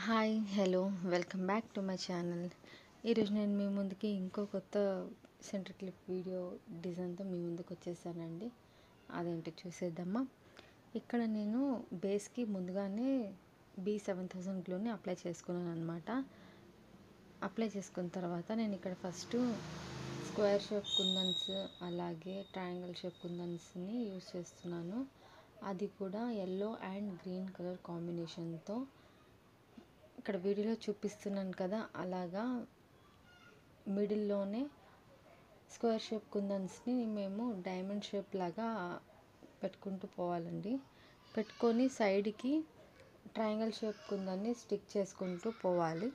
Hi hello welcome back to my channel. ఈరోజు నేను మీ ముందుకి ఇంకో కొత్త సెంటర్ క్లిప్ వీడియో డిజైన్తో మీ ముందుకు వచ్చేసానండి. అదేంటో చూసేద్దామా. ఇక్కడ నేను బేస్కి ముందుగానే B7000 గ్లూని అప్లై చేసుకున్నాను అనమాట. అప్లై చేసుకున్న తర్వాత నేను ఇక్కడ ఫస్ట్ స్క్వేర్ షేప్ కుందన్స్ అలాగే ట్రయాంగిల్ షేప్ కుందన్స్ని యూజ్ చేస్తున్నాను. అది కూడా ఎల్లో అండ్ గ్రీన్ కలర్ కాంబినేషన్తో ఇక్కడ వీడియోలో చూపిస్తున్నాను కదా, అలాగా మిడిల్లోనే స్క్వేర్ షేప్ కుందన్స్ని మేము డైమండ్ షేప్ లాగా పెట్టుకుంటూ పోవాలండి. పెట్టుకొని సైడ్కి ట్రయాంగిల్ షేప్ కుందన్ని స్టిక్ చేసుకుంటూ పోవాలి.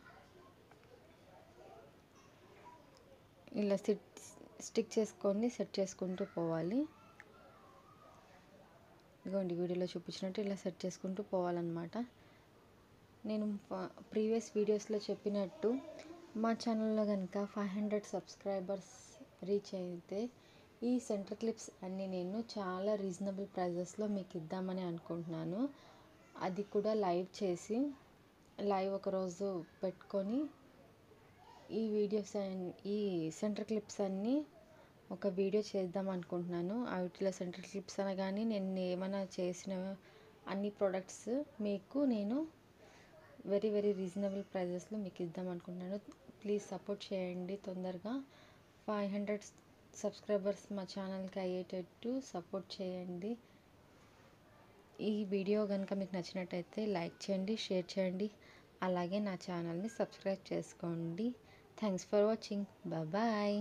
ఇలా స్టిక్ చేసుకొని సెట్ చేసుకుంటూ పోవాలి. ఇదిగోండి వీడియోలో చూపించినట్టు ఇలా సెట్ చేసుకుంటూ పోవాలన్నమాట. నేను ప్రీవియస్ వీడియోస్లో చెప్పినట్టు మా ఛానల్లో కనుక 500 సబ్స్క్రైబర్స్ రీచ్ అయితే ఈ సెంటర్ క్లిప్స్ అన్నీ నేను చాలా రీజనబుల్ ప్రైజెస్లో మీకు ఇద్దామని అనుకుంటున్నాను. అది కూడా లైవ్ ఒకరోజు పెట్టుకొని ఈ వీడియోస్ ఈ సెంటర్ క్లిప్స్ అన్నీ ఒక వీడియో చేద్దాం అనుకుంటున్నాను. వీటిలో సెంటర్ క్లిప్స్ అనగానే నేను ఏమైనా చేసిన అన్ని ప్రోడక్ట్స్ మీకు నేను వెరీ రీజనబుల్ ప్రైజెస్లో మీకు ఇద్దాం అనుకుంటున్నాను. ప్లీజ్ సపోర్ట్ చేయండి. తొందరగా 500 సబ్స్క్రైబర్స్ మా ఛానల్కి అయ్యేటట్టు సపోర్ట్ చేయండి. ఈ వీడియో కనుక మీకు నచ్చినట్టయితే లైక్ చేయండి, షేర్ చేయండి, అలాగే నా ఛానల్ని సబ్స్క్రైబ్ చేసుకోండి. Thanks for watching. బాయ్.